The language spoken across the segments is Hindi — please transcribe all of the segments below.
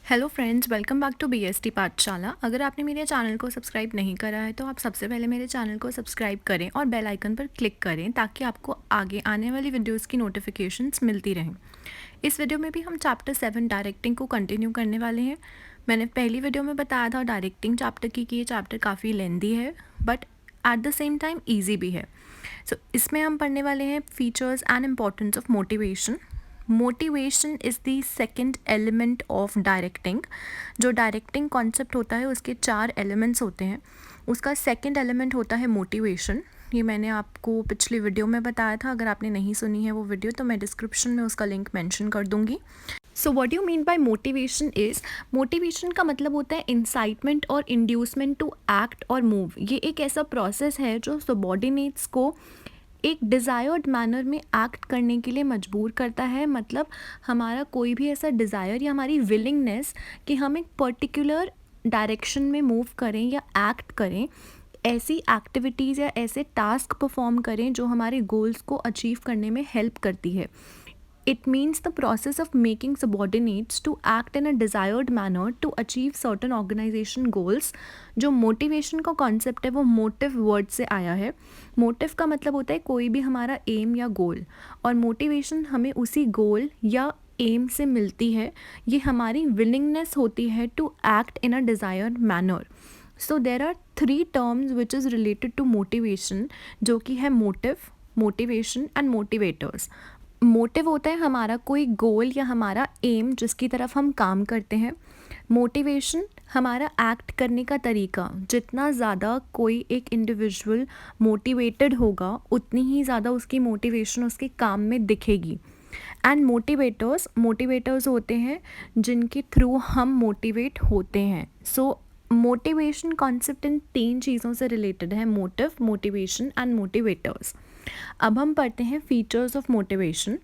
Hello friends, welcome back to BST Pathshala. अगर आपने मेरे चैनल को सब्सक्राइब नहीं करा है तो आप सबसे पहले मेरे चैनल को सब्सक्राइब करें और बेल आइकन पर क्लिक करें ताकि आपको आगे आने वाली वीडियोस की नोटिफिकेशंस मिलती रहें। इस वीडियो में भी हम चैप्टर 7 डायरेक्टिंग को कंटिन्यू करने वाले हैं। मैंने पहली वीडियो में बताया था डायरेक्टिंग चैप्टर की कि ये चैप्टर काफ़ी लेंदी है but at the same time easy भी है। इसमें हम पढ़ने वाले हैं features and importance of motivation. Motivation is the second element of directing. जो डायरेक्टिंग कॉन्सेप्ट होता है उसके 4 एलिमेंट्स होते हैं। उसका सेकंड एलिमेंट होता है मोटिवेशन। ये मैंने आपको पिछली वीडियो में बताया था। अगर आपने नहीं सुनी है वो वीडियो तो मैं डिस्क्रिप्शन में उसका लिंक मेंशन कर दूंगी। So what you mean by motivation is, motivation का मतलब होता है इंसाइटमेंट और इंड्यूसमेंट टू एक्ट और मूव। ये एक ऐसा प्रोसेस है जो सबॉर्डिनेट्स को एक डिज़ायर्ड मैनर में एक्ट करने के लिए मजबूर करता है। मतलब हमारा कोई भी ऐसा डिज़ायर या हमारी विलिंगनेस कि हम एक पर्टिकुलर डायरेक्शन में मूव करें या एक्ट करें, ऐसी एक्टिविटीज़ या ऐसे टास्क परफॉर्म करें जो हमारे गोल्स को अचीव करने में हेल्प करती है। It means the process of making subordinates to act in a desired manner to achieve certain organization goals। जो मोटिवेशन का कॉन्सेप्ट है वो मोटिव वर्ड से आया है। मोटिव का मतलब होता है कोई भी हमारा एम या गोल, और मोटिवेशन हमें उसी गोल या एम से मिलती है। ये हमारी विलिंगनेस होती है to act in a desired manner. So there are 3 terms which is related to motivation, जो कि है motive, motivation and motivators. Motive होता है हमारा कोई गोल या हमारा एम जिसकी तरफ हम काम करते हैं। मोटिवेशन हमारा एक्ट करने का तरीका। जितना ज़्यादा कोई एक इंडिविजुअल मोटिवेटेड होगा उतनी ही ज़्यादा उसकी मोटिवेशन उसके काम में दिखेगी। एंड मोटिवेटर्स, मोटिवेटर्स होते हैं जिनके थ्रू हम मोटिवेट होते हैं। सो मोटिवेशन कॉन्सेप्ट इन 3 चीज़ों से रिलेटेड है, मोटिव, मोटिवेशन एंड मोटिवेटर्स। अब हम पढ़ते हैं फीचर्स ऑफ मोटिवेशन।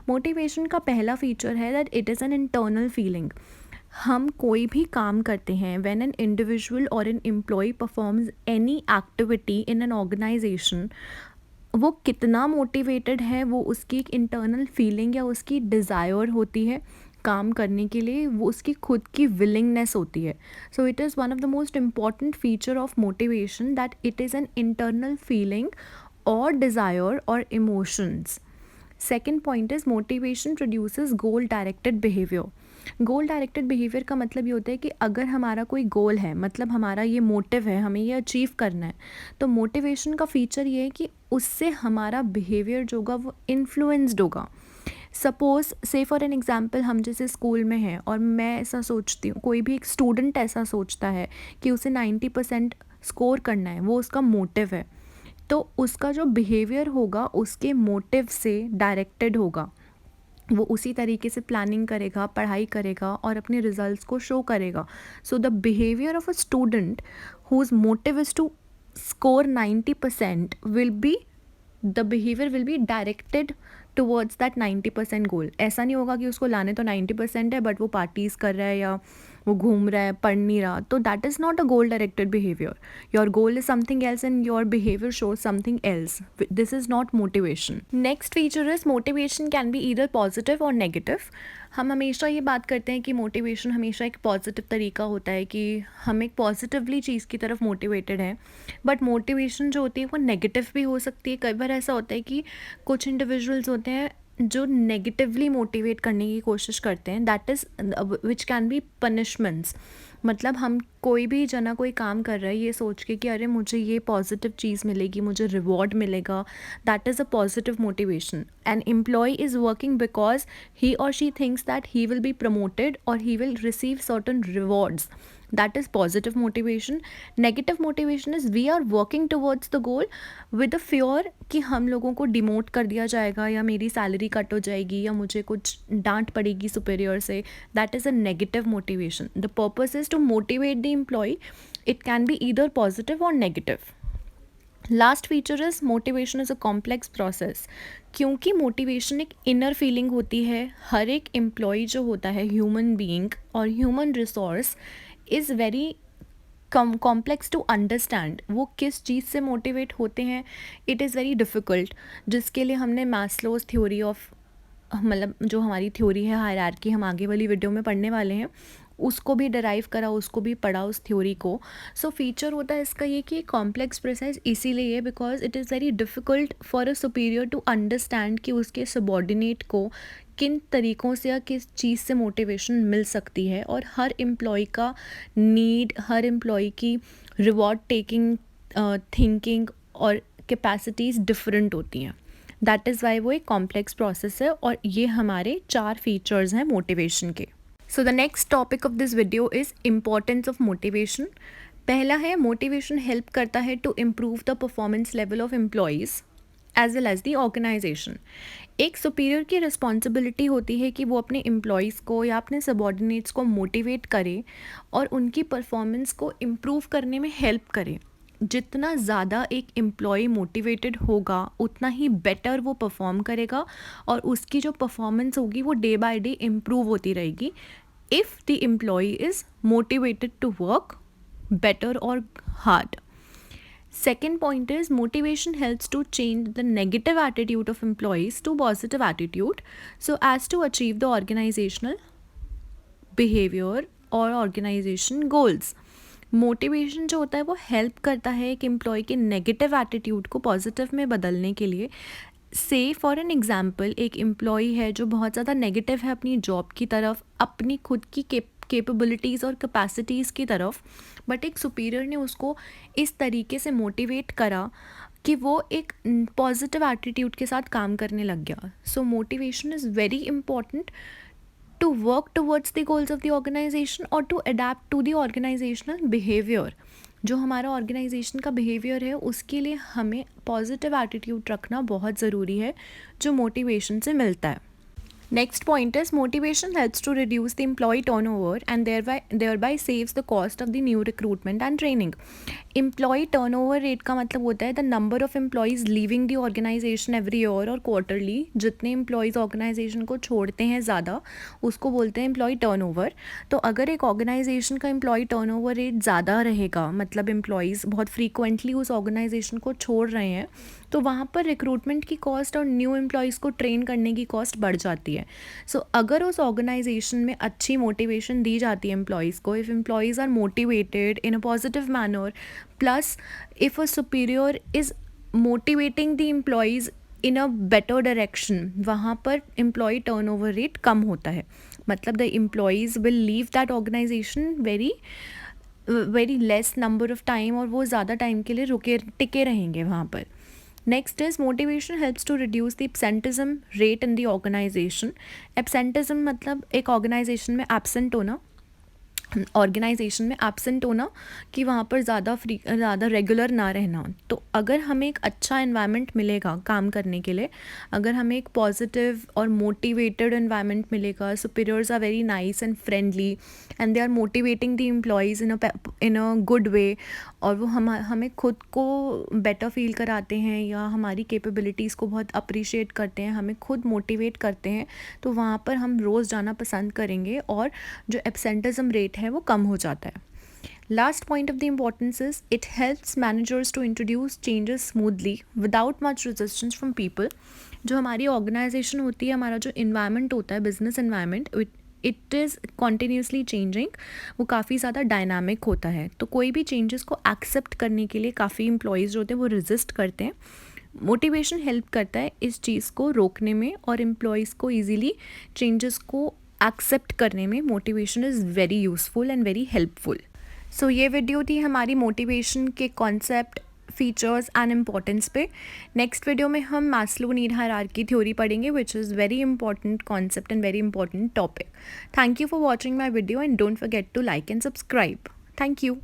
मोटिवेशन का पहला फीचर है that it is an internal feeling. हम कोई भी काम करते हैं, व्हेन एन इंडिविजुअल और an employ performs any activity in an organisation, वो कितना मोटिवेटेड है वो उसकी एक इंटरनल फीलिंग या उसकी डिज़ायर होती है काम करने के लिए, वो उसकी खुद की विलिंगनेस होती है। So it is one of the most important feature of motivation that it is an internal feeling or desire or emotions. Second point is motivation produces goal directed behavior। Goal directed behaviour का मतलब ये होता है कि अगर हमारा कोई गोल है, मतलब हमारा ये मोटिव है, हमें ये अचीव करना है, तो मोटिवेशन का फीचर ये है कि उससे हमारा बिहेवियर जो होगा वो इन्फ्लुएंस्ड होगा। सपोज से फॉर एन एग्जाम्पल, हम जैसे स्कूल में हैं और मैं ऐसा सोचती हूँ, कोई भी एक स्टूडेंट ऐसा सोचता है कि उसे 90% स्कोर करना है, वो उसका मोटिव है, तो उसका जो बिहेवियर होगा उसके मोटिव से डायरेक्टेड होगा। वो उसी तरीके से प्लानिंग करेगा, पढ़ाई करेगा और अपने रिजल्ट्स को शो करेगा। So the behaviour of a student whose motive is to score 90% will be, the behaviour will be directed towards that 90% goal. ऐसा नहीं होगा कि उसको लाने तो 90% है बट वो पार्टीज़ कर रहा है या वो घूम रहा है, पढ़ नहीं रहा, तो that is not a goal directed behaviour. Your goal is something else and your behaviour shows something else. This is not motivation. Next feature is motivation can be either positive और नेगेटिव। हम हमेशा ये बात करते हैं कि मोटिवेशन हमेशा एक पॉजिटिव तरीका होता है कि हम एक पॉजिटिवली चीज़ की तरफ मोटिवेटेड हैं, बट मोटिवेशन जो होती है वो नेगेटिव भी हो सकती है। कई बार ऐसा होता है कि कुछ इंडिविजुअल्स होते हैं जो नेगेटिवली मोटिवेट करने की कोशिश करते हैं, that is which can be punishments. मतलब हम कोई भी जना कोई काम कर रहा है ये सोच के कि अरे मुझे ये पॉजिटिव चीज़ मिलेगी, मुझे रिवॉर्ड मिलेगा, that is a positive motivation. An employ is working because he और she thinks that he will be promoted और he will receive certain rewards, that is positive motivation। negative motivation is we are working towards the goal with a fear कि हम लोगों को डिमोट कर दिया जाएगा या मेरी सैलरी कट हो जाएगी या मुझे कुछ डांट पड़ेगी सुपीरियर से। that is a negative motivation। the purpose is to motivate the employee। it can be either positive or negative। Last feature is motivation is a complex process. क्योंकि मोटिवेशन एक इनर फीलिंग होती है, हर एक एम्प्लॉय जो होता है, ह्यूमन बीइंग और human resource is very complex to understand. वो किस चीज़ से मोटिवेट होते हैं, इट इज़ वेरी डिफ़िकल्ट, जिसके लिए हमने मैस्लोज थ्योरी ऑफ, मतलब जो हमारी थ्योरी है हायरार्की, हम आगे वाली वीडियो में पढ़ने वाले हैं, उसको भी डराइव करा, उसको भी पढ़ा उस थ्योरी को। सो फीचर होता है इसका ये कि कॉम्प्लेक्स प्रोसेस इसीलिए because it is very difficult for a superior to understand कि उसके सबॉर्डिनेट को किन तरीक़ों से या किस चीज़ से मोटिवेशन मिल सकती है। और हर एम्प्लॉय का नीड, हर एम्प्लॉय की रिवॉर्ड टेकिंग थिंकिंग और कैपेसिटीज़ डिफरेंट होती हैं। दैट इज़ वाई वो एक कॉम्प्लेक्स प्रोसेस है और ये हमारे 4 फीचर्स हैं मोटिवेशन के। So the next topic of this video is importance of motivation. पहला है मोटिवेशन हेल्प करता है to improve the performance level of employees as well as the organisation. एक सुपीरियर की रिस्पॉन्सिबिलिटी होती है कि वो अपने एम्प्लॉयज़ को या अपने सबॉर्डिनेट्स को मोटिवेट करे और उनकी परफॉर्मेंस को इम्प्रूव करने में हेल्प करे। जितना ज़्यादा एक एम्प्लॉय मोटिवेटेड होगा उतना ही बेटर वो परफॉर्म करेगा और उसकी जो परफॉर्मेंस होगी वो डे बाय डे इम्प्रूव होती रहेगी if the employee is motivated to work better or hard. Second point is motivation helps to change the negative attitude of employees to positive attitude so as to achieve the organizational behavior or organization goals. Motivation जो होता है वो हेल्प करता है एक एम्प्लॉय के नेगेटिव एटीट्यूड को पॉजिटिव में बदलने के लिए। से फॉर एन एग्जांपल एक एम्प्लॉय है जो बहुत ज़्यादा नेगेटिव है अपनी जॉब की तरफ, अपनी खुद की कैपेबिलिटीज़ और कैपेसिटीज़ की तरफ, बट एक सुपीरियर ने उसको इस तरीके से मोटिवेट करा कि वो एक पॉजिटिव एटीट्यूड के साथ काम करने लग गया। सो motivation is very important to work towards the goals of the organization or to adapt to the organizational behavior। जो हमारा ऑर्गेनाइजेशन का बिहेवियर है उसके लिए हमें पॉजिटिव एटीट्यूड रखना बहुत ज़रूरी है जो मोटिवेशन से मिलता है। Next point is motivation helps to reduce the employee turnover and thereby saves the cost of the new recruitment and training। Employee turnover rate का मतलब होता है the number of employees leaving the organization every year और quarterly। जितने employees organization को छोड़ते हैं ज़्यादा उसको बोलते हैं employee turnover। तो अगर एक organization का employee turnover rate ज़्यादा रहेगा, मतलब employees बहुत frequently उस organization को छोड़ रहे हैं, तो वहाँ पर रिक्रूटमेंट की कॉस्ट और न्यू एम्प्लॉयज़ को ट्रेन करने की कॉस्ट बढ़ जाती है। सो अगर उस ऑर्गेनाइजेशन में अच्छी मोटिवेशन दी जाती है एम्प्लॉयज़ को, if employees are motivated in a positive manner, plus if a superior is motivating the employees in a better direction, वहाँ पर एम्प्लॉय टर्नओवर रेट कम होता है। मतलब the employees will leave that organisation very less number of time और वो ज़्यादा टाइम के लिए टिके रहेंगे वहाँ पर। Next is motivation helps to reduce the absenteeism rate in the organisation. Absenteeism मतलब एक ऑर्गेनाइजेशन में एब्सेंट होना, कि वहाँ पर ज़्यादा रेगुलर ना रहना। तो अगर हमें एक अच्छा एनवायरनमेंट मिलेगा काम करने के लिए, अगर हमें एक पॉजिटिव और मोटिवेटेड एनवायरनमेंट मिलेगा, superiors are very nice and friendly and they are motivating the employees in a good way, और वो हमें खुद को बेटर फील कराते हैं या हमारी कैपेबिलिटीज़ को बहुत अप्रिशिएट करते हैं, हमें खुद मोटिवेट करते हैं, तो वहाँ पर हम रोज़ जाना पसंद करेंगे और जो एब्सेंटिज्म रेट है वो कम हो जाता है। Last point of the importance is it helps managers to introduce changes smoothly without much resistance from people. जो हमारी ऑर्गेनाइजेशन होती है, हमारा जो इन्वायरमेंट होता है, business environment, it is continuously changing, वो काफ़ी ज़्यादा डायनामिक होता है। तो कोई भी चेंजेस को एक्सेप्ट करने के लिए काफ़ी एम्प्लॉयज़ जो होते हैं वो रेजिस्ट करते हैं। मोटिवेशन हेल्प करता है इस चीज़ को रोकने में और एम्प्लॉयज़ को ईज़िली चेंजेस को एक्सेप्ट करने में motivation is very useful and very helpful. So ये वीडियो थी हमारी मोटिवेशन के कॉन्सेप्ट, फीचर्स एंड इम्पोर्टेंस पे। नेक्स्ट वीडियो में हम मास्लो नीड हायरार्की थ्योरी पढ़ेंगे which is very important concept and very important topic. Thank you for watching my video and don't forget to like and subscribe. Thank you.